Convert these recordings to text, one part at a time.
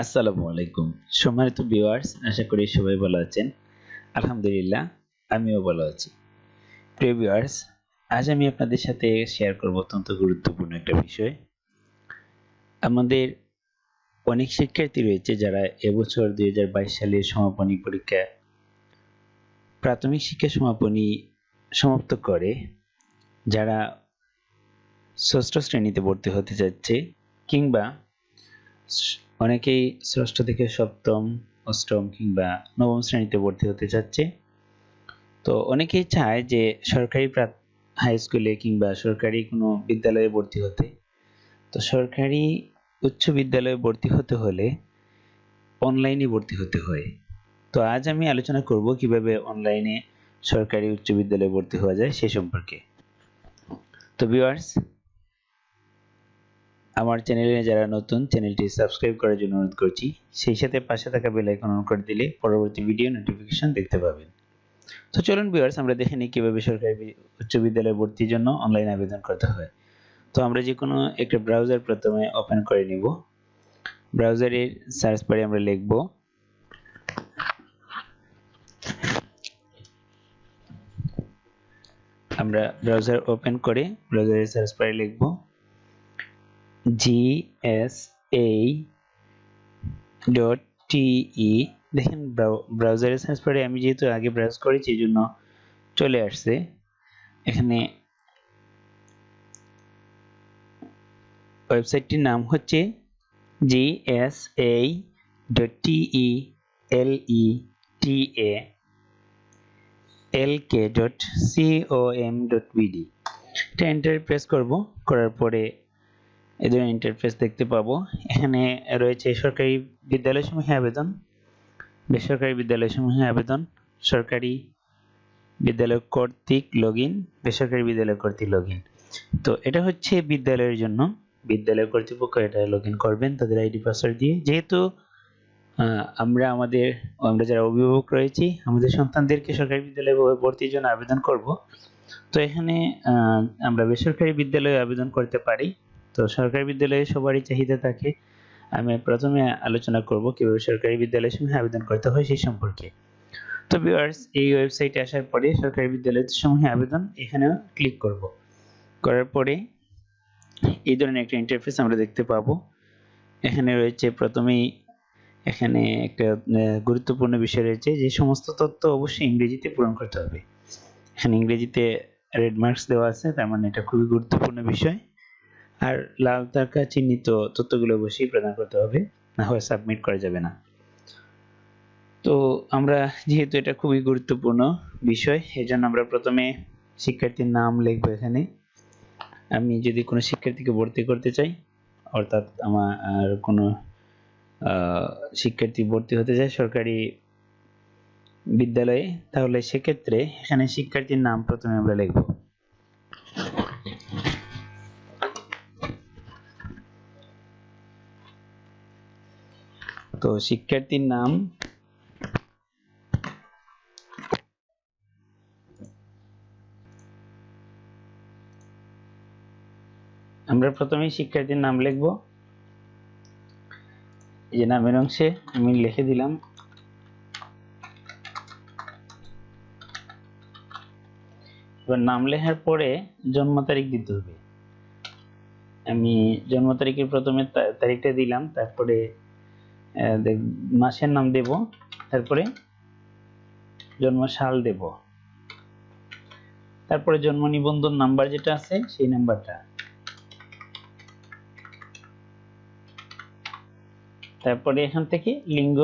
আসসালামু আলাইকুম সম্মানিত ভিউয়ার্স, আশা করি সবাই ভালো আছেন। আলহামদুলিল্লাহ, আমিও ভালো আছি। প্রিয় ভিউয়ার্স, আজ আমি আপনাদের সাথে শেয়ার করব অত্যন্ত গুরুত্বপূর্ণ একটা বিষয়। আমাদের অনেক শিক্ষার্থী রয়েছে যারা এবছর 2022 সালের সমাপনী পরীক্ষা প্রাথমিক শিক্ষা সমাপনী সমাপ্ত করে, যারা ষষ্ঠ শ্রেণীতে ভর্তি হতে যাচ্ছে কিংবা অনেকেই ষষ্ঠ থেকে সপ্তম, অষ্টম কিংবা নবম শ্রেণীতে ভর্তি হতে যাচ্ছে। তো অনেকেই চায় যে সরকারি হাই স্কুলে কিংবা সরকারি কোনো বিদ্যালয়ে ভর্তি হতে। তো সরকারি উচ্চ বিদ্যালয়ে ভর্তি হতে হলে অনলাইনে ভর্তি হতে হয়। তো আজ আমি আলোচনা করব কিভাবে অনলাইনে সরকারি উচ্চ বিদ্যালয়ে ভর্তি হওয়া যায় সে সম্পর্কে। তো ভিউয়ার্স, আমার চ্যানেলে যারা নতুন, চ্যানেলটি সাবস্ক্রাইব করার জন্য অনুরোধ করছি। সেই সাথে পাশে থাকা বেল আইকন অন করে দিলে পরবর্তী ভিডিও নোটিফিকেশন দেখতে পাবেন। তো চলুন ভিউয়ার্স, আমরা দেখে নিই কিভাবে সরকারি উচ্চ বিদ্যালয়ে ভর্তির জন্য অনলাইন আবেদন করতে হয়। তো আমরা যে কোনো একটা ব্রাউজার প্রথমে ওপেন করে নিব। ব্রাউজারের সার্চ বারে আমরা লিখব আমরা ব্রাউজার ওপেন করে ব্রাউজারের সার্চ বারে লিখব gsa.te। দেখেন ব্রাউজারের সার্চ বারে আমি যেহেতু আগে ব্রাউজ করেছি এই জন্য চলে আসছে। এখানে ওয়েবসাইটটির নাম হচ্ছে gsa.telk.com.bd। এটা এন্টার প্রেস করব। করার পরে এই ধরনের ইন্টারফেস দেখতে পাবো। এখানে রয়েছে সরকারি বিদ্যালয়সমূহে আবেদন, বেসরকারি বিদ্যালয়সমূহে আবেদন, সরকারি বিদ্যালয় কর্তৃক লগইন, বেসরকারি বিদ্যালয় কর্তৃক লগইন। তো এটা হচ্ছে বিদ্যালয়ের জন্য। বিদ্যালয় কর্তৃপক্ষ এটা লগইন করবেন তাদের আইডি পাসওয়ার্ড দিয়ে। যেহেতু আমরা যারা অভিভাবক রয়েছি, আমাদের সন্তানদেরকে সরকারি বিদ্যালয়ে ভর্তির জন্য আবেদন করব। তো এখানে আমরা বেসরকারি বিদ্যালয়ে আবেদন করতে পারি। তো সরকারি বিদ্যালয়ে সবারই চাহিদা থাকে। আমি প্রথমে আলোচনা করব কিভাবে সরকারি বিদ্যালয়ের সঙ্গে আবেদন করতে হয় সেই সম্পর্কে। তো ভিউয়ার্স, এই ওয়েবসাইটে আসার পরে সরকারি বিদ্যালয়ের সমূহে আবেদন এখানে ক্লিক করব। করার পরে এই ধরনের একটা ইন্টারফেস আমরা দেখতে পাবো। এখানে রয়েছে প্রথমেই এখানে একটা গুরুত্বপূর্ণ বিষয় রয়েছে যে সমস্ত তথ্য অবশ্যই ইংরেজিতে পূরণ করতে হবে। এখানে ইংরেজিতে রেড মার্কস দেওয়া আছে, তার মানে এটা খুবই গুরুত্বপূর্ণ বিষয়। আর লাল তারকা চিহ্নিত তথ্যগুলো অবশ্যই প্রদান করতে হবে, না হয় সাবমিট করা যাবে না। তো আমরা যেহেতু এটা খুবই গুরুত্বপূর্ণ বিষয়, এজন্য আমরা প্রথমে শিক্ষার্থীর নাম লিখবো। এখানে আমি যদি কোনো শিক্ষার্থীকে ভর্তি করতে চাই, অর্থাৎ আমার কোনো শিক্ষার্থী ভর্তি হতে চায় সরকারি বিদ্যালয়ে, তাহলে সেক্ষেত্রে এখানে শিক্ষার্থীর নাম প্রথমে আমরা লিখব। তো শিক্ষার্থীর নাম আমরা প্রথমেই শিক্ষার্থীর নাম লিখব। এই যে নামের অংশে আমি লিখে দিলাম। এবার নাম লেখার পরে জন্ম তারিখ দিতে হবে। আমি জন্ম তারিখের প্রথমে তারিখটা দিলাম, তারপরে মাসের নাম দেব, তারপরে জন্ম সাল দেব, তারপরে জন্ম নিবন্ধন নাম্বার যেটা আছে সেই নাম্বারটা, তারপরে এখান থেকে লিঙ্গ,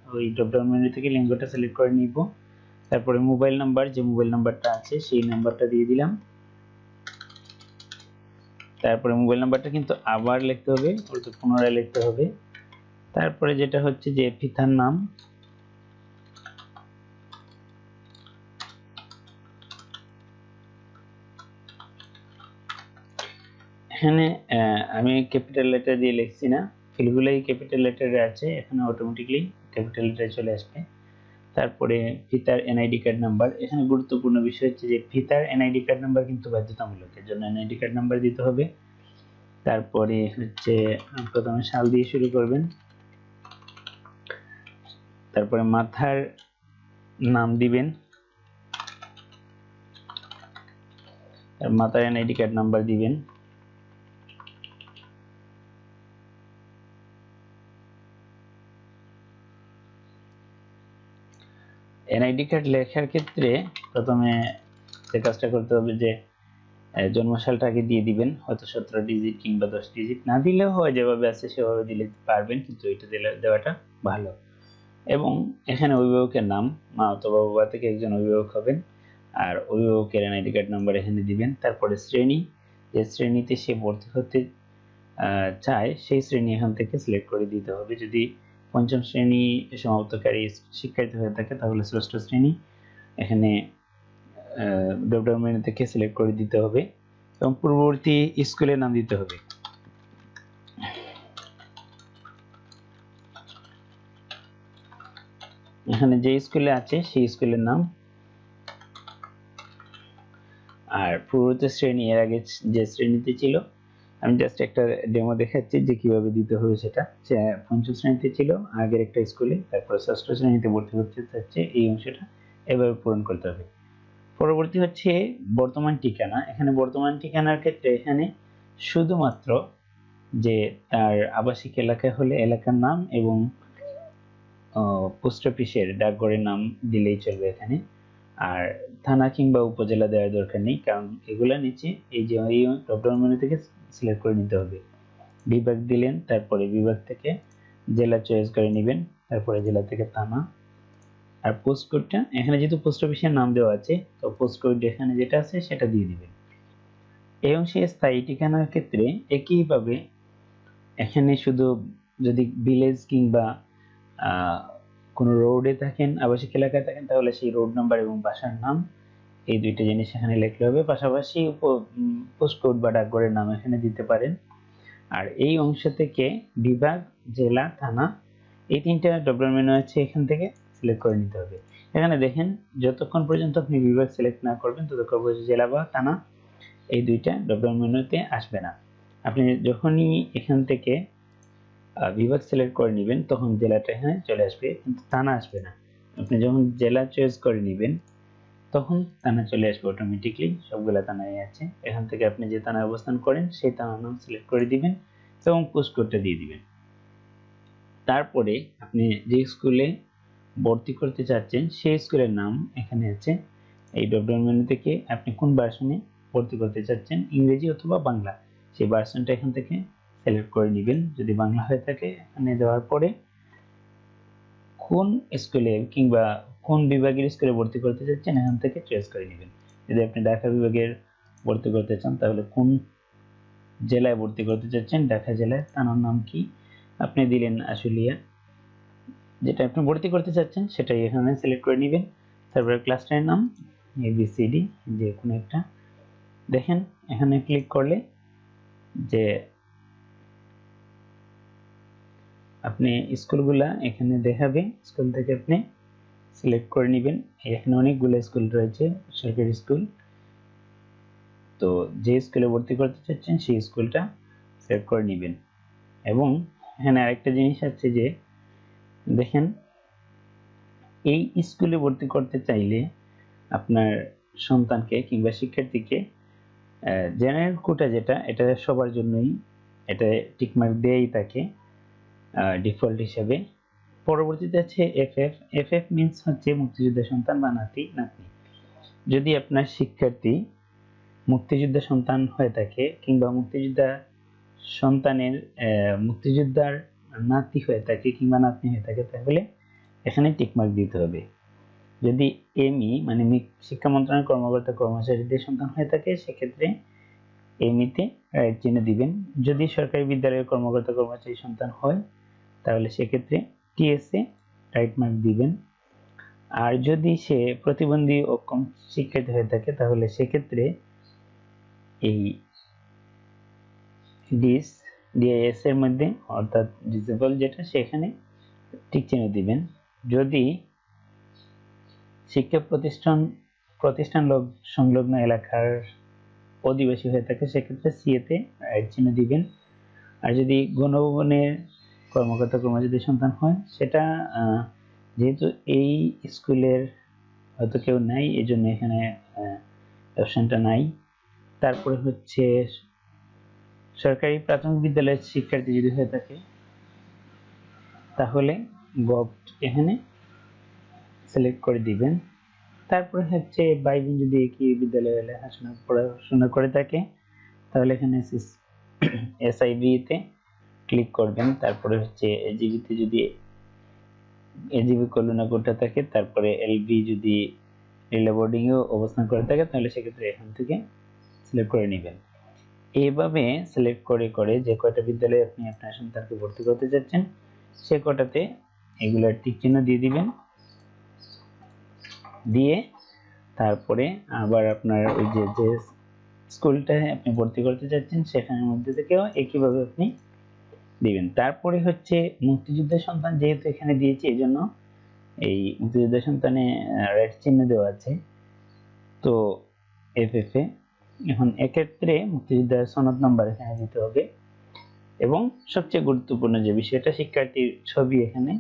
ওই ড্রপডাউন মেনু থেকে লিঙ্গটা সিলেক্ট করে নিব। তারপরে মোবাইল নাম্বার, যে মোবাইল নাম্বারটা আছে সেই নাম্বারটা দিয়ে দিলাম। তারপরে মোবাইল নাম্বারটা কিন্তু আবার লিখতে হবে, অর্থাৎ পুনরায় লিখতে হবে। তারপরে যেটা হচ্ছে যে পিতার নাম, এখানে আমি ক্যাপিটাল লেটার দিয়ে লিখছি না, ফিলগুলাই ক্যাপিটাল লেটারে আছে, এখানে অটোমেটিকলি ক্যাপিটাল লেটারে চলে আসবে। তারপরে পিতার এনআইডি কার্ড নাম্বার। এখানে গুরুত্বপূর্ণ বিষয় হচ্ছে যে পিতার এনআইডি কার্ড নাম্বার কিন্তু বাধ্যতামূলক, এর জন্য এনআইডি কার্ড নাম্বার দিতে হবে। তারপরে হচ্ছে প্রথমে সাল দিয়ে শুরু করবেন, তারপরে মাথার নাম দিবেন, আর মাথার এনআইডি কার্ড নাম্বার দিবেন। এনআইডি কার্ড লেখার ক্ষেত্রে প্রথমে যে কাজটা করতে হবে যে জন্ম সালটা আগে দিয়ে দিবেন, হয়তো 17 ডিজিট কিংবা 10 ডিজিট, না দিলেও হয়, যেভাবে আছে সেভাবে দিলে পারবেন, কিন্তু এটা দেওয়াটা ভালো। এবং এখানে অভিভাবকের নাম, মা অথবা বাবা থেকে একজন অভিভাবক হবেন, আর অভিভাবকের এনআইডি কার্ড নাম্বার এখানে দিবেন। তারপরে শ্রেণী, যে শ্রেণীতে সে ভর্তি হতে চায় সেই শ্রেণী এখান থেকে সিলেক্ট করে দিতে হবে। যদি পঞ্চম শ্রেণী সমাপ্তকারী শিক্ষার্থী হয়ে থাকে তাহলে ষষ্ঠ শ্রেণী এখানে ড্রপডাউন মেনু থেকে সিলেক্ট করে দিতে হবে, এবং পূর্ববর্তী স্কুলের নাম দিতে হবে। এখানে যে স্কুলে আছে সেই স্কুলের নাম, আর পূর্ববর্তী শ্রেণী এর আগে যে শ্রেণীতে ছিল, আমি জাস্ট একটা ডেমো দেখাচ্ছি যে কিভাবে দিতে হবে সেটা। পঞ্চম শ্রেণীতে ছিল আগের একটা স্কুলে, তারপর ষষ্ঠ শ্রেণীতে ভর্তি করতে চাচ্ছে, এই অংশটা এভাবে পূরণ করতে হবে। পরবর্তী হচ্ছে বর্তমান ঠিকানা। এখানে বর্তমান ঠিকানার ক্ষেত্রে এখানে শুধুমাত্র যে তার আবাসিক এলাকায় হলে এলাকার নাম এবং পোস্ট অফিসের ডাকঘরের নাম দিলেই চলবে এখানে, আর থানা কিংবা উপজেলা দেওয়ার দরকার নেই, কারণ এগুলা নিচে এই যে এই ড্রপডাউন মেনু থেকে সিলেক্ট করে নিতে হবে। বিভাগ দিলেন, তারপরে বিভাগ থেকে জেলা চয়েস করে নেবেন, তারপরে জেলা থেকে থানা, আর পোস্ট কোডটা এখানে যেহেতু পোস্ট অফিসের নাম দেওয়া আছে তো পোস্ট কোড এখানে যেটা আছে সেটা দিয়ে দিবেন। এই অংশে স্থায়ী ঠিকানার ক্ষেত্রে একইভাবে এখানে শুধু যদি ভিলেজ কিংবা কোনো রোডে থাকেন, আবাসিক এলাকায় থাকেন, তাহলে সেই রোড নাম্বার এবং বাসার নাম এই দুইটা জিনিস এখানে লিখলে হবে। পাশাপাশি পোস্ট কোড বা ডাকঘরের নাম এখানে দিতে পারেন। আর এই অংশ থেকে বিভাগ, জেলা, থানা এই তিনটা ড্রপডাউন মেনু আছে, এখান থেকে সিলেক্ট করে নিতে হবে। এখানে দেখেন যতক্ষণ পর্যন্ত আপনি বিভাগ সিলেক্ট না করবেন ততক্ষণ পর্যন্ত জেলা বা থানা এই দুইটা ড্রপডাউন মেনুতে আসবে না। আপনি যখনই এখান থেকে বিভাগ সিলেক্ট করে নেবেন তখন জেলাটা এখানে চলে আসবে, কিন্তু থানা আসবে না। আপনি যখন জেলা চয়েস করে নেবেন তখন থানা চলে আসবে অটোমেটিকলি, সবগুলা থানায় আছে। এখান থেকে আপনি যে থানায় অবস্থান করেন সেই থানার নাম সিলেক্ট করে দিবেন এবং পোস্ট কোডটা দিয়ে দিবেন। তারপরে আপনি যে স্কুলে ভর্তি করতে চাচ্ছেন সেই স্কুলের নাম এখানে আছে। এই ড্রপডাউন মেনু থেকে আপনি কোন ভার্সনে ভর্তি করতে চাচ্ছেন, ইংরেজি অথবা বাংলা, সেই ভার্সনটা এখান থেকে সিলেক্ট করে নেবেন। যদি বাংলা হয়ে থাকে এখানে দেওয়ার পরে কোন স্কুলে কিংবা কোন বিভাগের স্কুলে ভর্তি করতে চাচ্ছেন এখান থেকে চয়েস করে নেবেন। যদি আপনি ঢাকা বিভাগের ভর্তি করতে চান তাহলে কোন জেলায় ভর্তি করতে চাচ্ছেন, ঢাকা জেলায় থানার নাম কি আপনি দিলেন আশুলিয়া, যেটা আপনি ভর্তি করতে চাচ্ছেন সেটাই এখানে সিলেক্ট করে নেবেন। তারপরে ক্লাসটার নাম ABCD যে কোনো একটা, দেখেন এখানে ক্লিক করলে যে আপনি স্কুলগুলা এখানে দেখাবে, স্কুল থেকে আপনি সিলেক্ট করে নেবেন। এখানে অনেকগুলো স্কুল রয়েছে সরকারি স্কুল, তো যে স্কুলে ভর্তি করতে চাচ্ছেন সেই স্কুলটা সিলেক্ট করে নেবেন। এবং এখানে আরেকটা জিনিস আছে যে দেখেন এই স্কুলে ভর্তি করতে চাইলে আপনার সন্তানকে কিংবা শিক্ষার্থীকে জেনারেল কোটা যেটা, এটা সবার জন্যই এটা টিকমার্ক দেয়াই থাকে ডিফল্ট হিসেবে। পরবর্তীতে আছে FF মিন্স হচ্ছে মুক্তিযোদ্ধা সন্তান বা নাতি নাতনি। যদি আপনার শিক্ষার্থী মুক্তিযোদ্ধা সন্তান হয়ে থাকে কিংবা মুক্তিযোদ্ধার নাতি হয়ে থাকে কিংবা নাতনি হয়ে থাকে তাহলে এখানে টিকমার্ক দিতে হবে। যদি এমই মানে শিক্ষা মন্ত্রণালয়ের কর্মকর্তা কর্মচারীদের সন্তান হয়ে থাকে সেক্ষেত্রে এমইতে রাইট চিহ্ন দিবেন। যদি সরকারি বিদ্যালয়ের কর্মকর্তা কর্মচারী সন্তান হয় তাহলে সেক্ষেত্রে টিএসএ রাইট মার্ক দিবেন। আর যদি সে প্রতিবন্ধী ও কম শিক্ষিত হয়ে থাকে তাহলে সেক্ষেত্রে এই ডিএস এর মধ্যে অর্থাৎ ডিসেবল যেটা সেখানে টিক চিহ্ন দিবেন। যদি শিক্ষা প্রতিষ্ঠান সংলগ্ন এলাকার অধিবাসী হয়ে থাকে সেক্ষেত্রে সিএতে রাইট চিহ্ন দিবেন। আর যদি গণভবনের কর্মকর্তা কর্মচারীদের সন্তান হয় সেটা যেহেতু এই স্কুলের হয়তো কেউ নাই, এই জন্য এখানে অপশনটা নাই। তারপরে হচ্ছে সরকারি প্রাথমিক বিদ্যালয়ের শিক্ষার্থী যদি হয়ে থাকে তাহলে গভট এখানে সিলেক্ট করে দিবেন। তারপরে হচ্ছে ভাই বোন যদি একই বিদ্যালয়ে পড়াশোনা করে থাকে তাহলে এখানে এসআইবি তে ক্লিক করবেন। তারপরে হচ্ছে এজিবি তে যদি এজিবি কল্যাণা কোটা থাকে, তারপরে এলবি যদি রিলে বোর্ডিং এ অবস্থান করে থাকে তাহলে সেক্ষেত্রে এখান থেকে সিলেক্ট করে নেবেন। এইভাবে সিলেক্ট করে করে যে কয়টা বিদ্যালয়ে আপনি আপনার সন্তানকে ভর্তি করতে যাচ্ছেন সে কটাতে এগুলার টিক চিহ্ন দিয়ে দিবেন। দিয়ে তারপরে আবার আপনার ওই যে যে স্কুলটায় আপনি ভর্তি করতে যাচ্ছেন সেখানের মধ্যে থেকেও একইভাবে আপনি দিবেন। তারপরে হচ্ছে মুক্তিযোদ্ধার সন্তান যেহেতু এখানে দিয়েছি এই জন্য এই মুক্তিযোদ্ধার সন্তানে রেড চিহ্ন দেওয়া আছে, তো এফএফএ এখন এক্ষেত্রে মুক্তিযোদ্ধার সনদ নাম্বার এখানে দিতে হবে এবং সবচেয়ে গুরুত্বপূর্ণ যে বিষয়টা শিক্ষার্থীর ছবি এখানে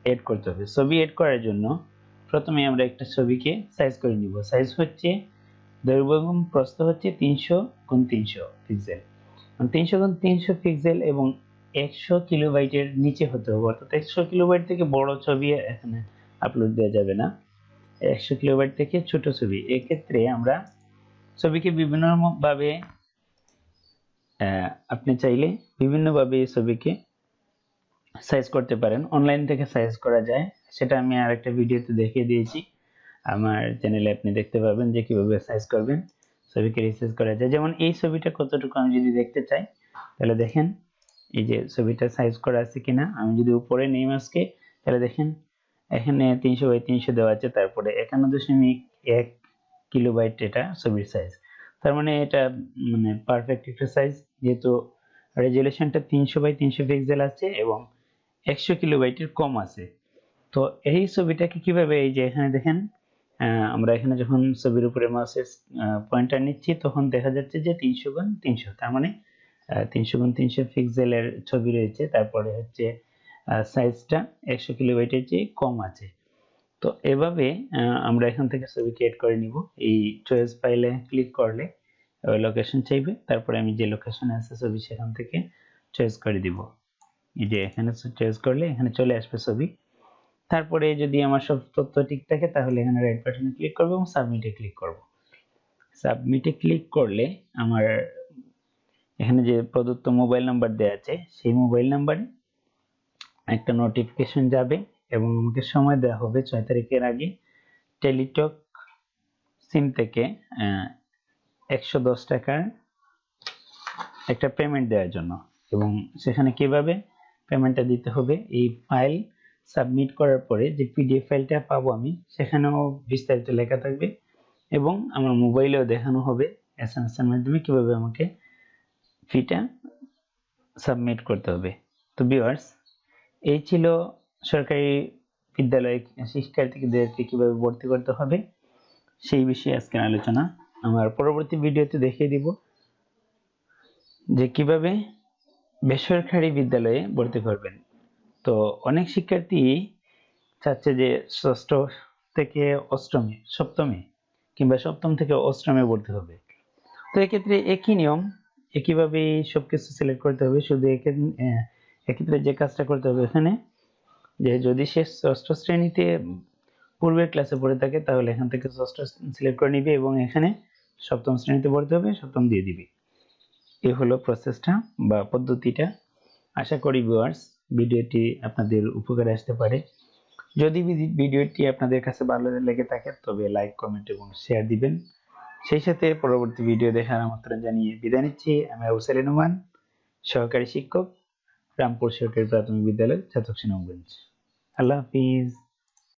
এড করতে হবে। ছবি এড করার জন্য প্রথমে আমরা একটা ছবিকে সাইজ করে নিব। সাইজ হচ্ছে দৈর্ঘ্য এবং প্রস্থ হচ্ছে 300x300 পিক্সেল। 300x300 পিক্সেল এবং 100 কিলোবাইটের নিচে হতে হবে, অর্থাৎ 100 কিলোবাইট থেকে বড় ছবি এখানে আপলোড দেওয়া যাবে না, 100 কিলোবাইট থেকে ছোট ছবি। এক্ষেত্রে আমরা ছবিকে বিভিন্ন ভাবে আপনি চাইলে বিভিন্নভাবে এই ছবিকে সাইজ করতে পারেন। অনলাইন থেকে সাইজ করা যায়, সেটা আমি আরেকটা ভিডিওতে দেখিয়ে দিয়েছি, আমার চ্যানেলে আপনি দেখতে পাবেন যে কিভাবে সাইজ করবেন। ছবিকে রিসাইজ করা যায়। যেমন এই ছবিটা কতটুকু আমি যদি দেখতে চাই তাহলে দেখেন এই যে ছবিটা সাইজ করা আছে কিনা। আমি যদি উপরে নেই মাউসকে তাহলে দেখেন এখানে 300x300 দেওয়া আছে, তারপরে 51.1 কিলোবাইট এটা ছবির সাইজ। তার মানে এটা মানে পারফেক্ট একটা সাইজ, যেহেতু রেজুলেশনটা 300x300 পিক্সেল আছে এবং 100 কিলোবাইটের কম আছে। তো এই ছবিটাকে কিভাবে, এই যে এখানে দেখেন আমরা এখানে যখন ছবির উপরে মাউসের পয়েন্টার নিচ্ছি তখন দেখা যাচ্ছে যে 300x300, তার মানে 300x300 পিক্সেলের ছবি রয়েছে। তারপরে হচ্ছে সাইজটা 100 কিলোবাইটের চেয়ে কম আছে। তো এভাবে আমরা এখান থেকে ছবিকে এড করে নিব। এই চয়েস ফাইলে ক্লিক করলে লোকেশন চাইবে, তারপরে আমি যে লোকেশনে আছে ছবি সেখান থেকে চয়েস করে দিব। এই যে এখানে চয়েস করলে এখানে চলে আসবে ছবি। তারপরে যদি আমার সব তথ্য ঠিক থাকে তাহলে এখানে রাইট বাটনে ক্লিক করব এবং সাবমিটে ক্লিক করব। সাবমিটে ক্লিক করলে আমার এখানে যে প্রদত্ত মোবাইল নাম্বার দেওয়া আছে সেই মোবাইল নাম্বারে একটা নোটিফিকেশন যাবে এবং আমাকে সময় দেওয়া হবে 6 তারিখের আগে টেলিটক সিম থেকে 110 টাকার একটা পেমেন্ট দেওয়ার জন্য। এবং সেখানে কিভাবে পেমেন্টটা দিতে হবে, এই ফাইল সাবমিট করার পরে যে পিডিএফ ফাইলটা পাবো আমি সেখানেও বিস্তারিত লেখা থাকবে এবং আমার মোবাইলেও দেখানো হবে এসএমএস এর মাধ্যমে কিভাবে আমাকে ফিটা সাবমিট করতে হবে। তো ভিউয়ার্স, এই ছিল সরকারি বিদ্যালয়ে শিক্ষার্থীদেরকে কিভাবে ভর্তি করতে হবে সেই বিষয়ে আজকের আলোচনা। আমার পরবর্তী ভিডিওতে দেখিয়ে দিব যে কিভাবে বেসরকারি বিদ্যালয়ে ভর্তি করবেন। তো অনেক শিক্ষার্থী চাচ্ছে যে ষষ্ঠ থেকে অষ্টমে, সপ্তমে কিংবা সপ্তম থেকে অষ্টমে ভর্তি হবে। তো এক্ষেত্রে একই নিয়ম, একইভাবে সবকিছু সিলেক্ট করতে হবে। শুধু এক্ষেত্রে যে কাজটা করতে হবে এখানে যে যদি সে ষষ্ঠ শ্রেণীতে পূর্বের ক্লাসে পড়ে থাকে তাহলে এখান থেকে ষষ্ঠ সিলেক্ট করে নিবে এবং এখানে সপ্তম শ্রেণীতে ভর্তি হবে, সপ্তম দিয়ে দিবে। এই হলো প্রসেসটা বা পদ্ধতিটা। আশা করি ভিউয়ার্স ভিডিওটি আপনাদের উপকারে আসতে পারে। যদি ভিডিওটি আপনাদের কাছে ভালো লেগে থাকে তবে লাইক, কমেন্ট এবং শেয়ার দিবেন। সেই সাথে পরবর্তী ভিডিও দেখার আমন্ত্রণ জানিয়ে বিদায় নিচ্ছি। আমি নুমান, সহকারী শিক্ষক, রামপুর সরকারি প্রাথমিক বিদ্যালয়, ছাতক, সুনামগঞ্জ। আল্লাহ হাফিজ।